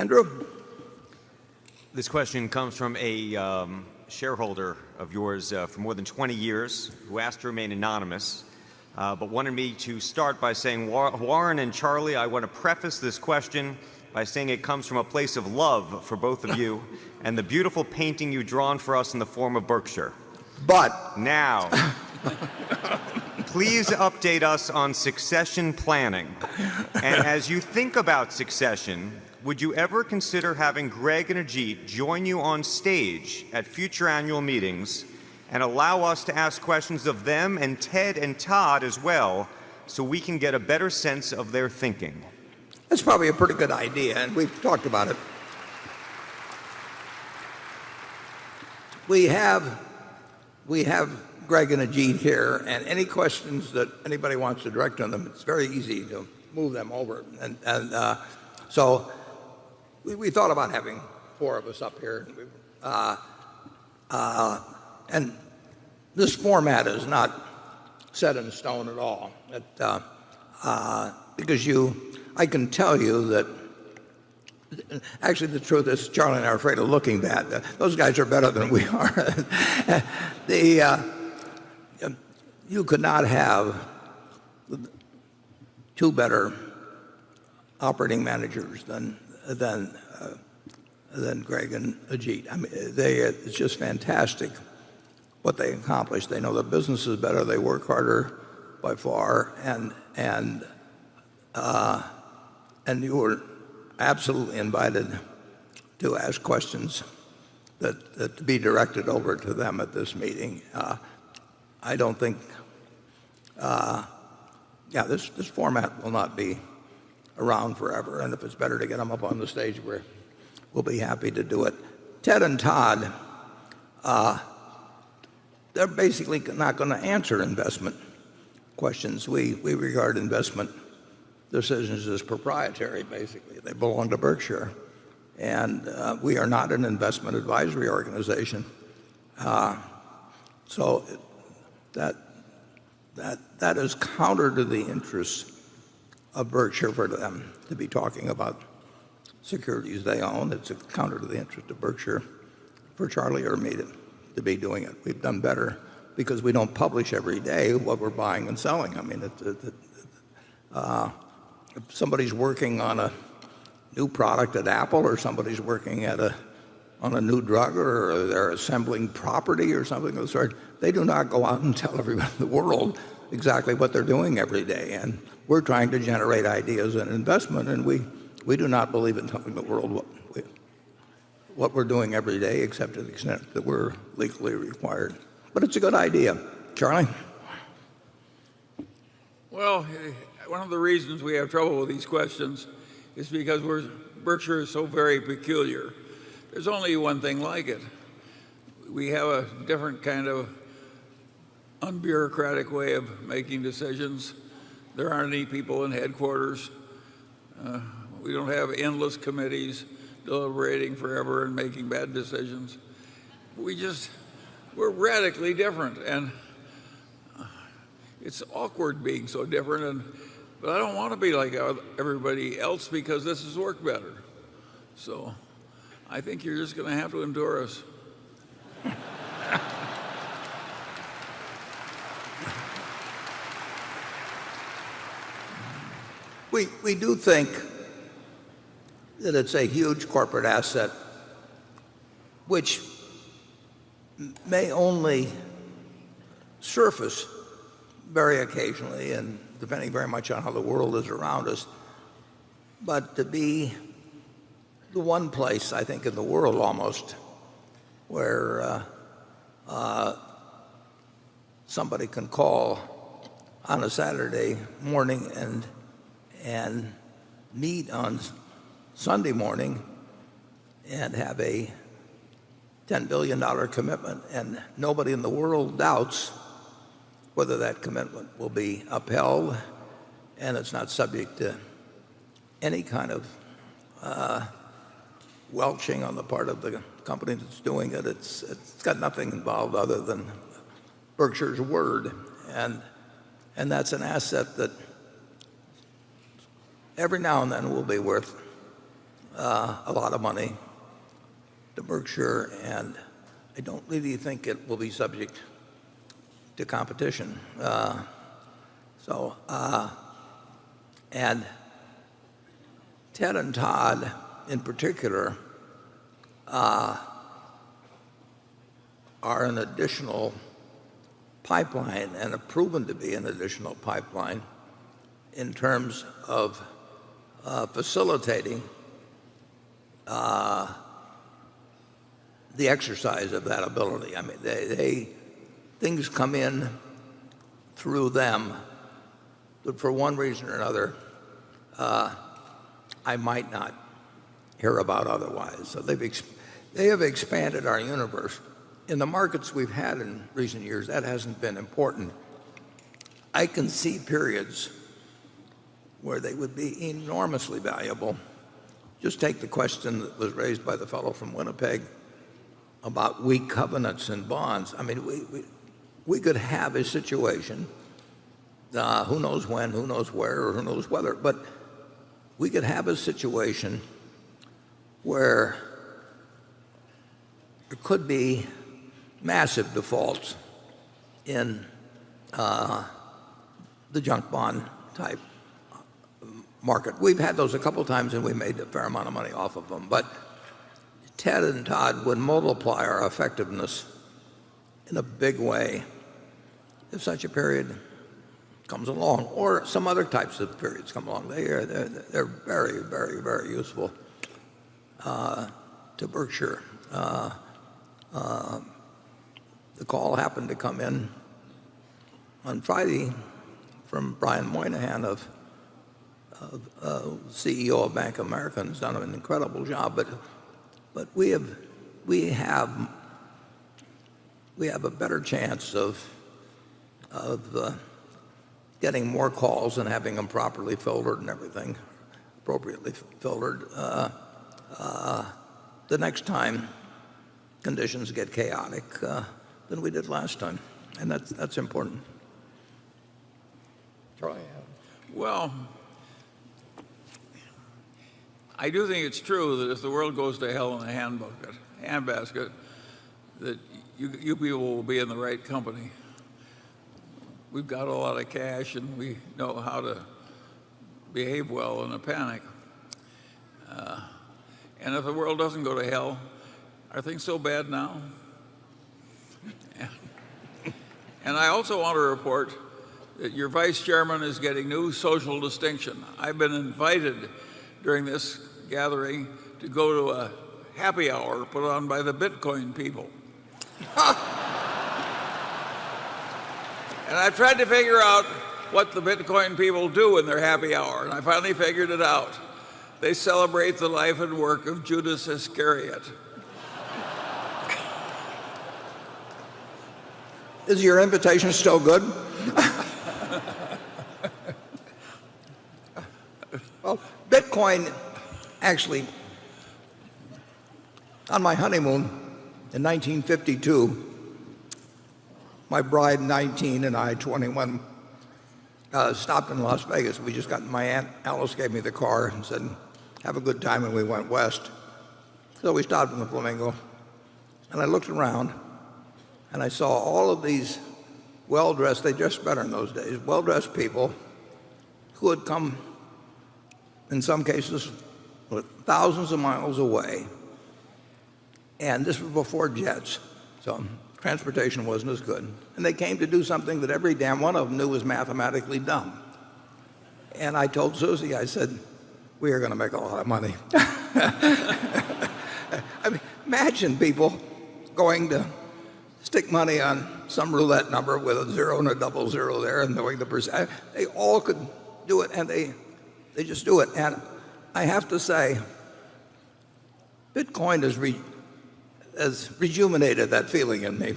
Andrew? This question comes from a shareholder of yours for more than 20 years who asked to remain anonymous, but wanted me to start by saying, Warren and Charlie, I want to preface this question by saying it comes from a place of love for both of you and the beautiful painting you've drawn for us in the form of Berkshire. But now, please update us on succession planning. And as you think about succession, would you ever consider having Greg and Ajit join you on stage at future annual meetings and allow us to ask questions of them and Ted and Todd as well so we can get a better sense of their thinking? that's probably a pretty good idea, and we've talked about it. We have Greg and Ajit here, and any questions that anybody wants to direct on them, it's very easy to move them over. So we thought about having four of us up here. And this format is not set in stone at all. Because I can tell you that, actually the truth is Charlie and I are afraid of looking bad. Those guys are better than we are. You could not have two better operating managers than Greg and Ajit. I mean, it's just fantastic what they accomplish. They know the business is better. They work harder by far, and you were absolutely invited to ask questions that be directed over to them at this meeting. I don't think, this format will not be around forever, and if it's better to get them up on the stage, we'll be happy to do it. Ted and Todd, they're basically not going to answer investment questions. We regard investment decisions as proprietary, basically. They belong to Berkshire. And we are not an investment advisory organization. So that is counter to the interests of Berkshire for them to be talking about securities they own. It's a counter to the interest of Berkshire for Charlie or me to be doing it. We've done better because we don't publish every day what we're buying and selling. I mean, if somebody's working on a new product at Apple, or somebody's working on a new drug, or they're assembling property or something of the sort, they do not go out and tell everybody in the world exactly what they're doing every day. And we're trying to generate ideas and investment, and we do not believe in telling the world what we're doing every day, except to the extent that we're legally required. But it's a good idea. Charlie? Well, one of the reasons we have trouble with these questions is because Berkshire is so very peculiar. There's only one thing like it. We have a different kind of unbureaucratic way of making decisions. There aren't any people in headquarters. We don't have endless committees deliberating forever and making bad decisions. We're radically different, and it's awkward being so different. But I don't want to be like everybody else because this has worked better. So I think you're just going to have to endure us. We do think that it's a huge corporate asset which may only surface very occasionally, and depending very much on how the world is around us, but to be the one place, I think, in the world almost where somebody can call on a Saturday morning and meet on Sunday morning and have a $10 billion commitment, and nobody in the world doubts whether that commitment will be upheld, and it's not subject to any kind of welching on the part of the company that's doing it. It's got nothing involved other than Berkshire's word, and that's an asset that every now and then will be worth a lot of money to Berkshire, and I don't really think it will be subject to competition. And Ted and Todd, in particular, are an additional pipeline and have proven to be an additional pipeline in terms of facilitating the exercise of that ability. I mean, things come in through them that for one reason or another I might not hear about otherwise. So they have expanded our universe. In the markets we've had in recent years, that hasn't been important. I can see periods where they would be enormously valuable. Just take the question that was raised by the fellow from Winnipeg about weak covenants and bonds. I mean, we could have a situation, who knows when, who knows where, or who knows whether, but we could have a situation where there could be massive defaults in the junk bond type market. We've had those a couple times and we made a fair amount of money off of them, but Ted and Todd would multiply our effectiveness in a big way if such a period comes along, or some other types of periods come along. They're very, very, very useful to Berkshire. The call happened to come in on Friday from Brian Moynihan, CEO of Bank of America, and has done an incredible job. But we have a better chance of getting more calls and having them properly filtered and everything, appropriately filtered, the next time conditions get chaotic than we did last time, and that's important. Charlie? Well, I do think it's true that if the world goes to hell in a handbasket, that you people will be in the right company. We've got a lot of cash and we know how to behave well in a panic. And if the world doesn't go to hell, are things so bad now? And I also want to report that your vice chairman is getting new social distinction. I've been invited during this gathering to go to a happy hour put on by the Bitcoin people. And I've tried to figure out what the Bitcoin people do in their happy hour, and I finally figured it out. They celebrate the life and work of Judas Iscariot. Is your invitation still good? Well, Bitcoin, actually, on my honeymoon in 1952, my bride, 19, and I, 21, stopped in Las Vegas. We just got, my Aunt Alice gave me the car and said, have a good time, and we went west. So we stopped in the Flamingo, and I looked around, and I saw all of these well-dressed, they dressed better in those days, well-dressed people who had come, in some cases, thousands of miles away. And this was before jets, so transportation wasn't as good. And they came to do something that every damn one of them knew was mathematically dumb. And I told Susie, I said, we are going to make a lot of money. I mean, imagine people going to stick money on some roulette number with a 0 and a 00 there and knowing the percent. They all could do it, and they just do it. And I have to say, Bitcoin has rejuvenated that feeling in me.